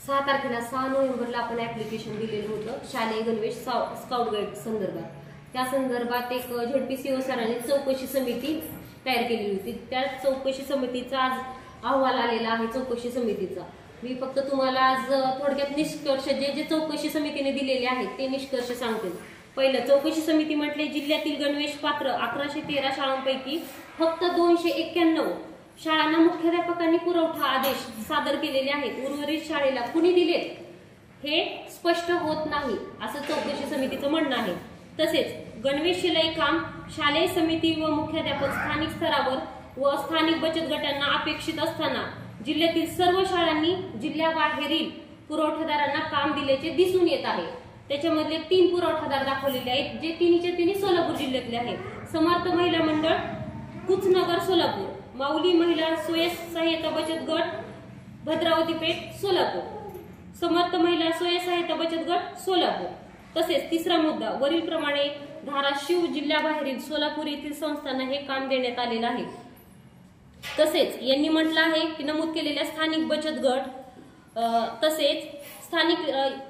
6 तारखेला 6 नोव्हेंबरला आपण ऍप्लिकेशन दिलेलं होतं शालेय गणवेश स्काउट गाईड संदर्भात। त्या संदर्भात एक झेडपीसीओ सरांनी चौकशी समिती तयार केली होती। त्या चौकशी समितीचा आज अहवाल आलेला आहे चौकशी समितीचा। मी फक्त तुम्हाला आज थोडक्यात निष्कर्ष जे चौकशी समितीने दिलेले आहेत ते निष्कर्ष सांगते। पहिलं, चौकशी समिती म्हटले जिल्ह्यातील गणवेश पात्र 1113 शाळांपैकी फक्त 291 शाळांना मुख्याध्यापकांनी पुरवठा आदेश सादर केलेले आहेत। उर्वरित शाळेला कुणी दिलेत हे स्पष्ट होत नाही असं चौकशी समितीचं म्हणणं आहे। तसेच गणवेश शिलाई काम शालेय समिती व मुख्याध्यापक स्थानिक स्तरावर व स्थानिक बचत गटांना अपेक्षित असताना जिल्ह्यातील सर्व शाळांनी जिल्ह्याबाहेरील पुरवठादारांना काम दिल्याचे दिसून येत आहे। त्याच्यामधले 3 पुरवठादार दाखवलेले आहेत जे तिन्ही सोलापूर जिल्ह्यातले आहेत। समर्थ महिला मंडळ कुचनगर सोलापूर, माऊली महिला स्वयंसहाय्यता बचत गट भद्रावती पेठ सोलापूर, समर्थ महिला स्वयंसहाय्यता बचत गट सोलापूर। तसेच तिसरा मुद्दा, वरील प्रमाणे धाराशिव जिल्ह्याबाहेरील सोलापूर येथील संस्थांना हे काम देण्यात आलेलं आहे। तसेच यांनी म्हटलं आहे की नमूद केलेल्या स्थानिक बचत गट तसेच स्थानिक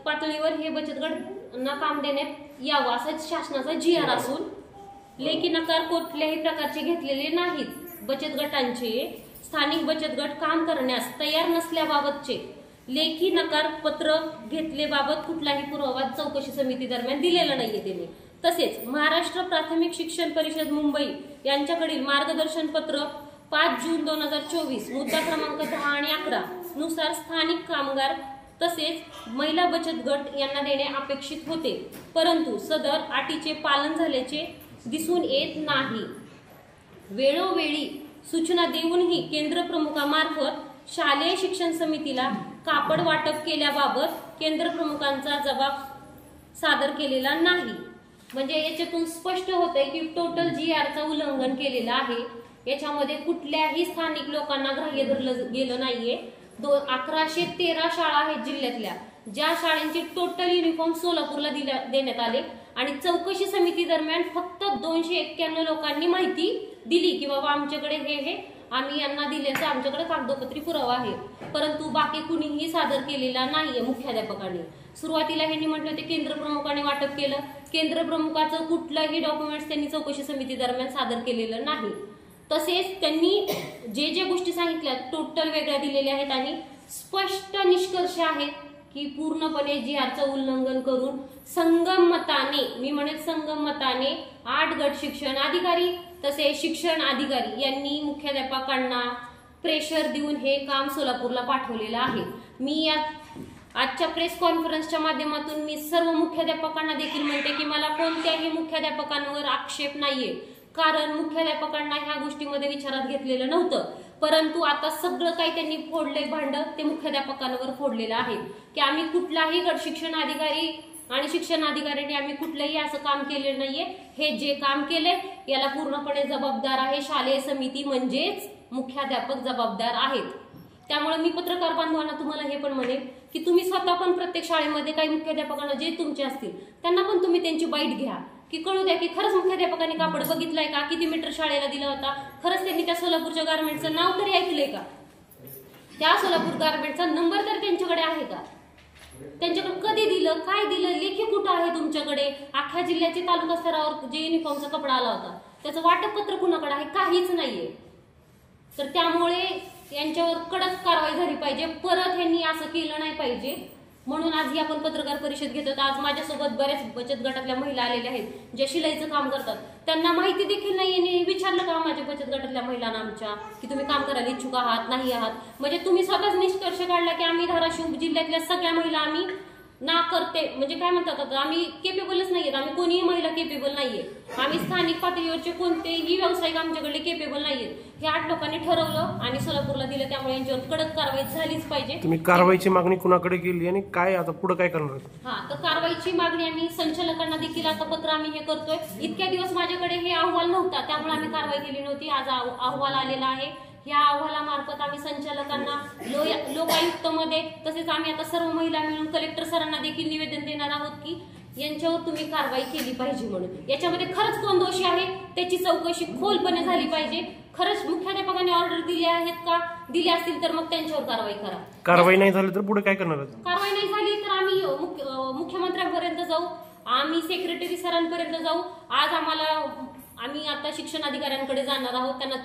पातळीवर हे बचत गटांना काम देण्यात यावं असं शासनाचा GR असून लेखी नकार कुठल्याही प्रकारचे घेतलेले नाहीत। बचत गटांचे स्थानिक बचत गट काम करण्यास तयार नसल्याबाबतचे लेखी नकार पत्र घेतलेबाबत कुठलाही पुरावा चौकशी समिती दरम्यान दिलेला नाहीये त्यांनी। तसेच महाराष्ट्र प्राथमिक शिक्षण परिषद मुंबई यांच्याकडील मार्गदर्शन पत्र 5 जून 2024 मुद्दा क्रमांक 10 आणि 11 नुसार स्थानिक कामगार तसेच महिला बचत गट यांना देणे अपेक्षित होते, परंतु सदर अटीचे पालन झाल्याचे दिसून येत नाही। वेळोवेळी सूचना देऊनही केंद्र प्रमुखामार्फत शालेय शिक्षण समितीला कापड वाटप केल्याबाबत केंद्र प्रमुखांचा जबाब सादर केलेला नाही। म्हणजे याच्यातून स्पष्ट होतंय की टोटल GRचं उल्लंघन केलेलं आहे। याच्यामध्ये कुठल्याही स्थानिक लोकांना ग्राह्य धरलं गेलं नाहीये। 1113 शाळा आहेत जिल्ह्यातल्या, ज्या शाळांचे टोटल युनिफॉर्म सोलापूरला देण्यात आले आणि चौकशी समिती दरम्यान फक्त 291 लोकांनी माहिती दिली की बाबा आमच्याकडे हे आम्ही यांना दिल्याचा आमच्याकडे कागदोपत्री पुरावा आहे, परंतु बाकी कुणीही सादर केलेला नाहीये मुख्याध्यापकांनी। सुरुवातीला यांनी म्हटलं होते केंद्र प्रमुखांनी वाटप केलं, केंद्र प्रमुखाचं कुठलंही डॉक्युमेंट्स त्यांनी चौकशी समिती दरम्यान सादर केलेलं नाही। तसेच त्यांनी जे गोष्टी सांगितल्या टोटल वेगळ्या दिलेल्या आहेत आणि स्पष्ट निष्कर्ष आहेत की पूर्णपणे GRचं उल्लंघन करून संगमताने, मी म्हणेन संगमताने 8 गट शिक्षण अधिकारी तसेच शिक्षण अधिकारी यांनी मुख्याध्यापकांना प्रेशर देऊन हे काम सोलापूरला पाठवलेलं आहे। मी आजच्या प्रेस कॉन्फरन्सच्या माध्यमातून मी सर्व मुख्याध्यापकांना देखील म्हणते की मला कोणत्याही मुख्याध्यापकांवर आक्षेप नाहीये, कारण मुख्याध्यापकांना ह्या गोष्टीमध्ये विचारात घेतलेलं नव्हतं, परंतु आता सगळं काही त्यांनी फोडले भांड ते मुख्याध्यापकांवर फोडलेलं आहे की आम्ही कुठलाही गट शिक्षण अधिकारी आणि शिक्षण अधिकाऱ्यांनी आम्ही कुठलंही असं काम केलेलं नाहीये। हे जे काम केलंय याला पूर्णपणे जबाबदार आहे शालेय समिती, म्हणजेच मुख्याध्यापक जबाबदार आहेत। त्यामुळे मी पत्रकार बांधवांना तुम्हाला हे पण म्हणेन की तुम्ही स्वतः पण प्रत्येक शाळेमध्ये काही मुख्याध्यापकांना जे तुमचे असतील त्यांना पण तुम्ही त्यांची बाईट घ्या की कळू द्या की खरंच मुख्याध्यापकांनी कापड बघितलाय का, किती मीटर शाळेला दिला होता, खरंच त्यांनी त्या सोलापूरच्या गारमेंटचं नाव तरी ऐकलंय का, त्या सोलापूर गारमेंटचा नंबर तर त्यांच्याकडे आहे का, त्यांच्याकडे कधी दिलं, काय दिलं, लेखी कुठं आहे तुमच्याकडे, अख्ख्या जिल्ह्याचे तालुका स्तरावर जे युनिफॉर्मचा कपडा आला होता त्याचं वाटप पत्र कुणाकडे आहे, काहीच नाहीये। तर त्यामुळे यांच्यावर कडक कारवाई झाली पाहिजे, परत यांनी असं केलं नाही पाहिजे। म्हणून आज ही आपण पत्रकार परिषद घेतो। आज माझ्यासोबत बऱ्याच बचत गटातल्या महिला आलेल्या आहेत ज्या शिलाईचं काम करतात, त्यांना माहिती देखील नाही। विचारलं का माझ्या बचत गटातल्या महिलांना आमच्या की तुम्ही काम करायला इच्छुक आहात नाही आहात, म्हणजे तुम्ही स्वतःच निष्कर्ष काढला की आम्ही धाराशिव जिल्ह्यातल्या सगळ्या महिला आम्ही ना करते, म्हणजे काय म्हणतात आम्ही केपेबलच नाहीयेत, आम्ही कोणीही महिला केपेबल नाहीये, आम्ही स्थानिक पातळीवरचे कोणतेही व्यावसायिक आमच्याकडे केपेबल नाहीयेत, हे 8 लोकांनी ठरवलं आणि सोलापूरला दिलं। त्यामुळे यांच्यावर कडक कारवाई झालीच पाहिजे। तुम्ही कारवाईची मागणी कुणाकडे केली आणि काय आता पुढे काय करणार? तर कारवाईची मागणी आम्ही संचालकांना देखील आता पत्र आम्ही हे करतोय। इतक्या दिवस माझ्याकडे हे अहवाल नव्हता त्यामुळे आम्ही कारवाई केली नव्हती, आज अहवाल आलेला आहे। या अहवालामार्फत आम्ही संचालकांना लोकायुक्त मध्ये तसेच आम्ही आता सर्व महिला मिळून कलेक्टर सरांना देखील निवेदन देणार आहोत की यांच्यावर तुम्ही कारवाई केली पाहिजे म्हणून। याच्यामध्ये खरंच कोण दोषी आहे त्याची चौकशी खोलपणे झाली पाहिजे। खरंच मुख्याध्यापकांनी ऑर्डर दिली आहेत का, दिली असतील तर मग त्यांच्यावर कारवाई करा। कारवाई नाही झाली तर पुढे काय करणार? कारवाई नाही झाली तर आम्ही मुख्यमंत्र्यांपर्यंत जाऊ, आम्ही सेक्रेटरी सरांपर्यंत जाऊ। आज आम्ही आता शिक्षण अधिकाऱ्यांकडे जाणार आहोत, त्यांना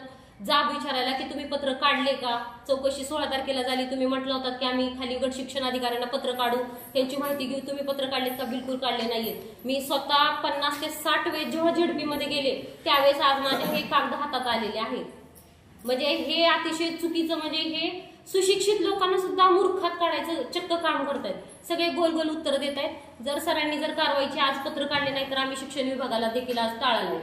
जाब विचारायला की तुम्ही पत्र काढले का। चौकशी 16 तारखेला झाली, तुम्ही म्हटलं होतं की आम्ही खाली गट शिक्षण अधिकाऱ्यांना पत्र काढू, त्यांची माहिती घेऊ, तुम्ही पत्र काढलेत का? बिलकुल काढले नाहीयेत। मी स्वतः 50 ते 60 वेळेस जेव्हा झेडपी मध्ये गेले त्यावेळेस आज माझे हे कागद हातात आलेले आहेत। म्हणजे हे अतिशय चुकीचं, म्हणजे हे सुशिक्षित लोकांना सुद्धा मूर्खात काढायचं चक्क काम करतायत। सगळे गोल गोल उत्तर देत आहेत। जर सरांनी जर कारवाईचे आज पत्र काढले नाही तर आम्ही शिक्षण विभागाला देखील आज टाळालो,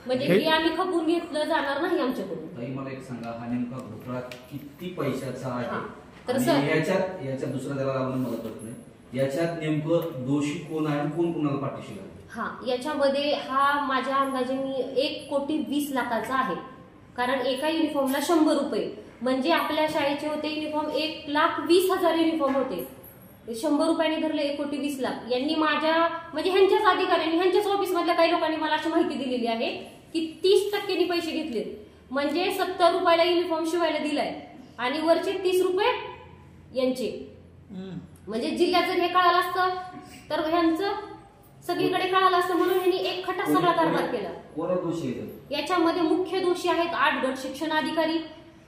म्हणजे हे आम्ही खपून घेतलं जाणार नाही आमच्याकडून। ताई मला एक सांगा, हा नेमका घोटाळा किती पैशाचा आहे? तर सर याच्यात दुसरा त्याला लावून मला कळत नाही, याच्यात नेमकं दोषी कोण आहे, कोण कोणाला पाठीशी आहे? हा, याच्यामध्ये माझ्या अंदाजे मी 1,20,00,000 आहे, कारण एका युनिफॉर्मला 100 रुपये, म्हणजे आपल्या शाळेचे होते युनिफॉर्म 1,20,000 युनिफॉर्म होते। 100 रुपयांनी धरले 1,20,00,000। यांनी माझ्या म्हणजे ह्यांच्याच अधिकाऱ्यांनी, ह्यांच्याच ऑफिस मधल्या काही लोकांनी मला अशी माहिती दिलेली आहे की 30% पैसे घेतले, म्हणजे 70 रुपयाला युनिफॉर्म शिवायला दिलाय आणि वरचे 30 रुपये यांचे। म्हणजे जिल्ह्यात जर हे कळालं असतं तर ह्यांचं सगळीकडे कळालं असतं, म्हणून यांनी एक खटा सगळा कारभार केला। कोण दोषी? याच्यामध्ये मुख्य दोषी आहेत 8 गट शिक्षण अधिकारी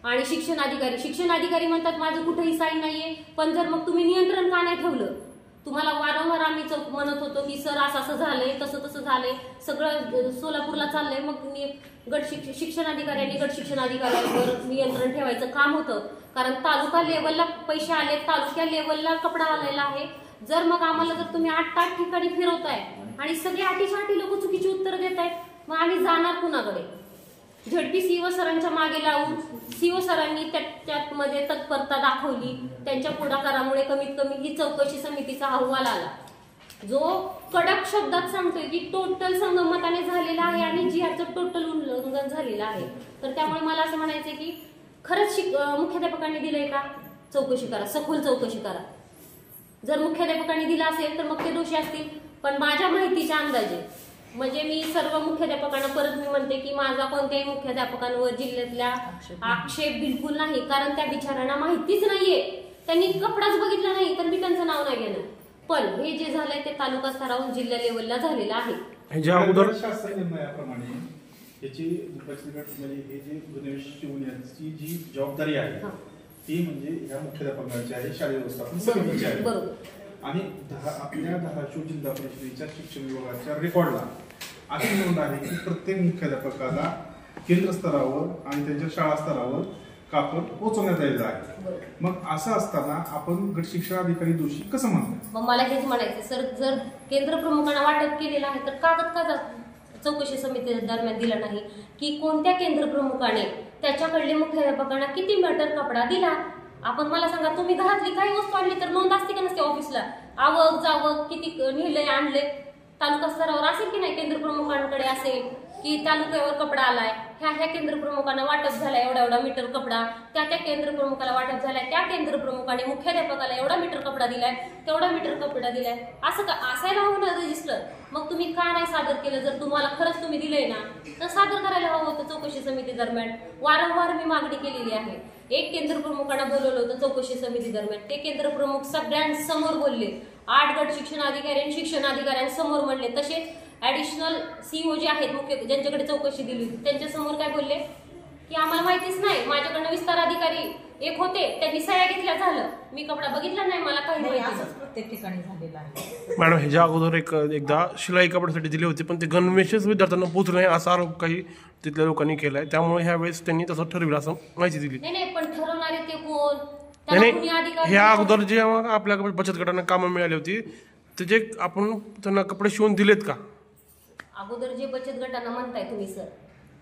आणि शिक्षण अधिकारी म्हणतात माझं कुठेही साईन नाहीये, पण जर मग तुम्ही नियंत्रण का नाही ठेवलं? तुम्हाला वारंवार आम्ही म्हणत होतो की सर असं झालंय, तसं झालंय, सगळं सोलापूरला चाललंय, मग शिक्षण अधिकाऱ्यांवर नियंत्रण ठेवायचं काम होतं, कारण तालुका लेवलला पैसे आले, तालुक्या लेवलला कपडा आलेला आहे। जर मग आम्हाला जर तुम्ही 8 ठिकाणी फिरवताय आणि सगळे 8 लोक चुकीची उत्तर देत आहेत, मग आम्ही जाणार कुणाकडे? झडपी सीओ सरांच्या मागे लावून सीओ सरांनी त्याच्यामध्ये तत्परता दाखवली, त्यांच्या पुढाकारामुळे कमीत कमी ही चौकशी समितीचा अहवाल आला, जो कडक शब्दात सांगतोय की टोटल संगमताने झालेला आहे आणि जीआरचं टोटल उल्लंघन झालेलं आहे। तर त्यामुळे मला असं म्हणायचं की खरंच मुख्याध्यापकांनी दिलंय का? चौकशी करा, सखोल चौकशी करा। जर मुख्याध्यापकांनी दिला असेल तर मग ते दोषी असतील, पण माझ्या माहितीच्या अंदाजे म्हणजे मी सर्व मुख्याध्यापकांना परत मी म्हणते की माझा कोणत्याही मुख्याध्यापकांवर जिल्ह्यातल्या आक्षेप बिलकुल नाही, कारण त्या बिचाऱ्यांना माहितीच नाहीये, त्यांनी कपडाच बघितला नाही तर मी त्यांचं नाव नाही घेणार। पण हे जे झालंय ते तालुका स्तरावरून जिल्हा लेवलला झालेलं आहे। ज्या अगोदर शासन निर्णयाप्रमाणे याची म्हणजे हे जे गणवेश शिवण्याची जी जबाबदारी आहे ती म्हणजे ह्या मुख्याध्यापकाची आहे, शालेय व्यवस्थापन समितीची आहे। बरोबर। आणि आपल्या धाराशिव जिल्हा परिषदेच्या शिक्षण विभागाच्या रेकॉर्डला अशी नोंद आहे की प्रत्येक मुख्याध्यापकाला केंद्र स्तरावर आणि त्यांच्या शाळा स्तरावर कापड पोहोचवण्यात आलेलं आहे। मग असं असताना आपण गट शिक्षण अधिकारी दोषी कसं म्हणतो? मग मला हेच म्हणायचं सर, जर केंद्र प्रमुखांना वाटप केलेलं आहे तर कागद का चौकशी समिती दरम्यान दिला नाही की कोणत्या केंद्र प्रमुखाने त्याच्याकडले मुख्याध्यापकांना किती मीटर कपडा दिला? आपण मला सांगा, तुम्ही घरातली काही वस्तू आणली तर नोंद असते की नसते ऑफिसला? आवक जावक किती नेले आणले तालुका स्तरावर असेल की नाही? केंद्र प्रमुखांकडे असेल की तालुक्यावर कपडा आलाय, ह्या केंद्र प्रमुखांना वाटप झालाय एवढा मीटर कपडा, त्या केंद्र प्रमुखाला वाटप झालाय, त्या केंद्र प्रमुखाने मुख्याध्यापकाला एवढा मीटर कपडा दिलाय, तेवढा मीटर कपडा दिलाय, असं का असायला हवं ना रजिस्टर? मग तुम्ही का नाही सादर केलं? जर तुम्हाला खरंच तुम्ही दिलंय ना तर सादर करायला हवं होतं चौकशी समिती दरम्यान। वारंवार मी मागणी केलेली आहे। एक केंद्र प्रमुखांना बोलवलं होतं चौकशी समिती दरम्यान, ते केंद्र प्रमुख सगळ्यांसमोर बोलले, 8 गट शिक्षण अधिकाऱ्यांसमोर म्हणले, तसेच ऍडिशनल सीओ जे आहेत मुख्य ज्यांच्याकडे चौकशी दिली होती त्यांच्या समोर काय बोलले की आम्हाला माहितीच नाही, माझ्याकडनं विस्तार अधिकारी एक होते, त्यांनी सह्या घेतल्या झालं, मी कपडा बघितला नाही, मला काही माहिती नाही। प्रत्येक ठिकाणी झालेलं आहे मॅडम, ह्याच्या अगोदर एकदा शिलाई कपड्यासाठी दिले होते, पण ते गणवेशच विद्यार्थ्यांना पोहोचले नाही असा आरोप काही तिथल्या लोकांनी केलाय, त्यामुळे ह्या वेळेस त्यांनी तसं ठरविलं असं माहिती दिली। नाही, पण ठरवणारे ते कोण? नाही, ह्या अगोदर जे आपल्याकडे बचत गटांना कामं मिळाली होती त्याचे आपण त्यांना कपडे शिवून दिलेत का? अगोदर जे बचत गटांना म्हणताय तुम्ही सर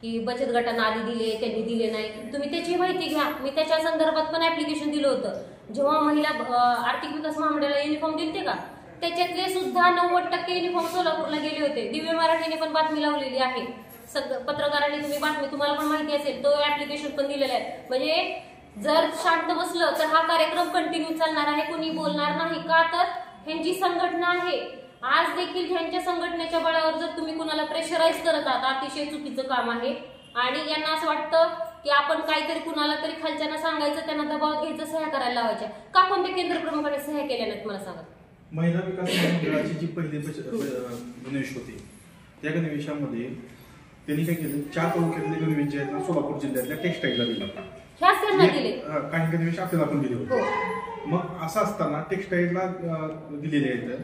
की बचत गटांना आधी दिले, त्यांनी दिले नाही, तुम्ही त्याची माहिती घ्या। मी त्याच्या संदर्भात पण ऍप्लिकेशन दिलं होतं, जेव्हा महिला आर्थिक विकास महामंडळाला युनिफॉर्म दिलते का त्याच्यातले सुद्धा 90% युनिफॉर्म सोलापूरला गेले होते। दिव्य मराठीने पण बातमी लावलेली आहे, पत्रकारांनी तुम्ही बातमी, तुम्हाला पण माहिती असेल, तो ऍप्लिकेशन पण दिलेला आहे। म्हणजे जर शांत बसलं तर हा कार्यक्रम कंटिन्यू चालणार आहे, कोणी बोलणार नाही का? तर ह्यांची संघटना आहे आज देखील ह्यांच्या संघटनेच्या बळावर जर तुम्ही कुणाला प्रेशराईज करत आहात, अतिशय चुकीचं काम आहे. आणि यांना असं वाटतं की आपण काहीतरी कुणाला तरी खालच्यांना सांगायचं, त्यांना दबावात घ्यायचं, सह्या करायला लावायच्या. का कोणत्या केंद्र प्रमुखाने सह्या केल्या नाहीत मला सांगा. महिला विकास महामंडळाची जी पहिली गणवेश होती त्या गणवेशामध्ये त्यांनी काय केलं, 4 तालुक्यातले गणवेश जे आहेत ना सोलापूर जिल्ह्यातल्या टेक्स्टाईलला दिला. ह्याच त्यांना दिले. काही गणवेश आपल्याला पण दिले हो. होते. मग असं असताना टेक्स्टाईलला दिलेले आहेत,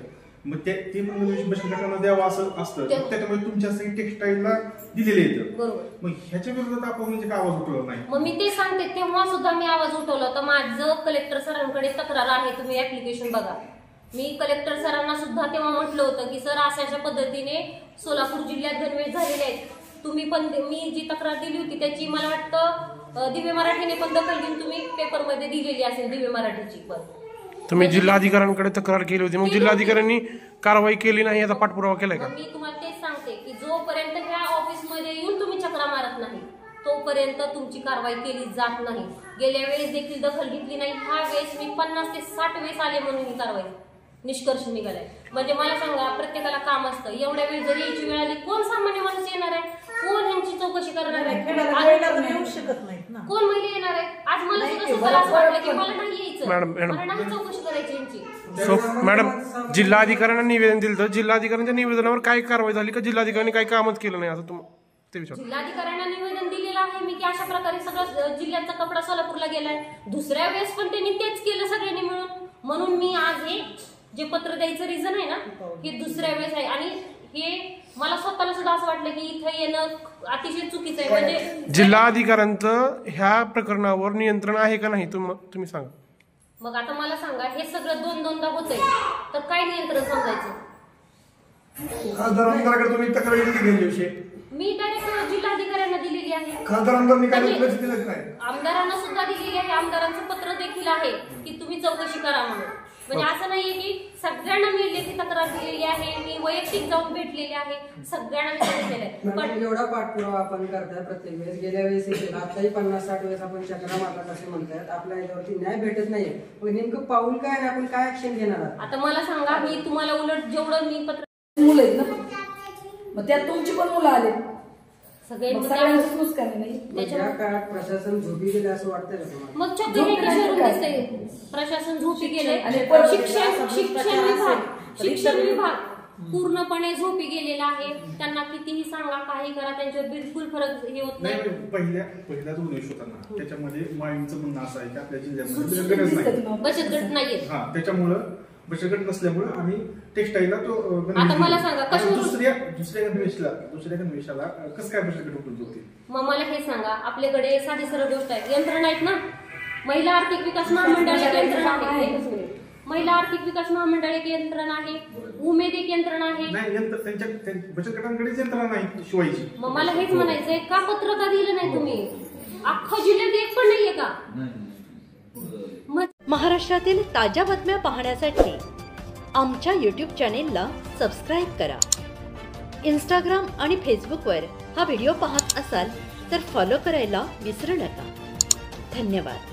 मग ते पण गणवेश बचत गटांना द्यावा असं असतं, त्याच्यामुळे तुमच्यासाठी टेक्स्टाईलला दिलेले आहेत. बरोबर. मग ह्याच्या विरोधात आपण म्हणजे काय आवाज उठवला नाही? मग मी ते सांगते, तेव्हा सुद्धा मी आवाज उठवला होता. माझं कलेक्टर सरांकडे तक्रार आहे, तुम्ही ऍप्लिकेशन बघा. मी कलेक्टर सरांना सुद्धा तेव्हा म्हटलं होतं की सर अशा पद्धतीने सोलापूर जिल्ह्यात गणवेश झालेले आहेत. तुम्ही पण मी जी तक्रार दिली होती त्याची मला वाटतं दिव्य मराठीने पण दखल घेऊन तुम्ही पेपरमध्ये दिलेली असेल, दिव्य मराठीची पण. तुम्ही जिल्हाधिकाऱ्यांकडे तक्रार केली होती, मग जिल्हाधिकाऱ्यांनी कारवाई केली नाही, याचा पाठपुरावा केलाय का? मी तुम्हाला तेच सांगते की जोपर्यंत ह्या ऑफिसमध्ये येऊन तुम्ही चक्रा मारत नाही तोपर्यंत तुमची कारवाई केली जात नाही. गेल्या वेळेस देखील दखल घेतली नाही. ह्या वेळेस मी 50 ते 60 वेळेस आले म्हणून ही कारवाई निष्कर्ष निघालाय. म्हणजे मला सांगा, प्रत्येकाला काम असतं. एवढ्या वेळ जरी यायची वेळ आली, कोण सामान्य माणूस येणार आहे? कोण यांची चौकशी करणार आहे? येऊ शकत नाहीत ना. कोण महिला येणार आहे? आज मला सुद्धा स्वतःला असं वाटलं की मला नाही यायचं, मला नाही चौकशी करायची यांची. सो मॅडम, जिल्हाधिकाऱ्यांना निवेदन दिलं तर जिल्हाधिकाऱ्यांच्या निवेदनावर काय कारवाई झाली का जिल्हाधिकाऱ्यांनी काही कामच केलं नाही असं ते विचार? जिल्हाधिकाऱ्यांना निवेदन दिलेलं आहे मी की अशा प्रकारे सगळं जिल्ह्याचा कपडा सोलापूरला गेलाय. दुसऱ्या वेळेस पण त्यांनी तेच केलं सगळ्यांनी मिळून. म्हणून मी आज हे जे पत्र द्यायचं रिझन आहे ना, हे दुसऱ्या वेळेस आहे. आणि हे मला स्वतःला सुद्धा असं वाटलं की इथं येणं अतिशय चुकीचं आहे. म्हणजे जिल्हाधिकाऱ्यांचं ह्या प्रकरणावर नियंत्रण आहे का नाही तुम्ही सांगा. मग आता मला सांगा, हे सगळं 2-2दा होतंय तर काय नियंत्रण समजायचं? खासदार आमदाराकडे तुम्ही तक्रार दिली, मी डायरेक्ट जिल्हाधिकाऱ्यांना दिलेली आहे. खासदार आमदारांनी काय लक्ष दिलं नाही? आमदारांना सुद्धा दिलेली आहे. आमदारांचं पत्र देखील आहे की तुम्ही चौकशी करा म्हणून. म्हणजे असं नाहीये की सगळ्यांना मी लेखी तक्रार दिलेली आहे, मी वैयक्तिक जाऊन भेटलेली आहे, सगळ्यांना मी सांगितलेलं आहे. पण एवढा पाठपुरावा आपण करताय प्रत्येक वेळेस, गेल्या वेळेस आताही 50-60 वेळेस आपण चक्रा मारलात असे म्हणतायत, आपल्या याच्यावरती न्याय भेटत नाहीये. मग नेमकं पाऊल काय आणि आपण काय ऍक्शन घेणार आहात? आता मला सांगा, मी तुम्हाला उलट जेवढं मी पत्र मुलं आहेत ना, मग त्यात तुमची पण मुलं आले, सगळ्यांचं नुकसान नाही. त्या काळात प्रशासन झोपी गेले असं वाटतंय का तुम्हाला? मग चक्र दिसतंय, प्रशासन झोपी गेले. शिक्षण विभाग पूर्णपणे झोपी गेलेला आहे. त्यांना कितीही सांगा, काही करा, त्यांच्यावर बिलकुल फरक हे होत नाही. पहिल्या जो गणवेश होता ना, त्याच्यामध्ये माईंचं म्हणणं असं आहे की आपल्या जिल्ह्यामध्ये बचत गट नाहीये. त्याच्यामुळं बचत गट नसल्यामुळे आम्ही टेक्स्टाईलला तो आता मला सांगा, दुसऱ्या गणवेशाला कसं काय बचत गट उपलब्ध होते? मग मला हे सांगा, आपल्याकडे साधी सरळ गोष्ट आहे, यंत्रणा आहेत ना. महिला आर्थिक विकास महामंडळ एक यंत्रणा आहे, महिला आर्थिक विकास महामंडळ एक यंत्रणा आहे, उमेद एक यंत्रणा आहे. त्यांच्या बचत गटांकडेच यंत्रणा नाही शिवायची. मग मला हेच म्हणायचंय, का पत्र का दिलं नाही तुम्ही? अख्खा जिल्ह्यात एक पण नाहीये का? महाराष्ट्रातील ताज्या बातम्या पाहण्यासाठी आमच्या YouTube चॅनेलला सबस्क्राईब करा. इंस्टाग्राम आणि फेसबुकवर हा व्हिडिओ पाहत असाल तर फॉलो करायला विसरू नका. धन्यवाद.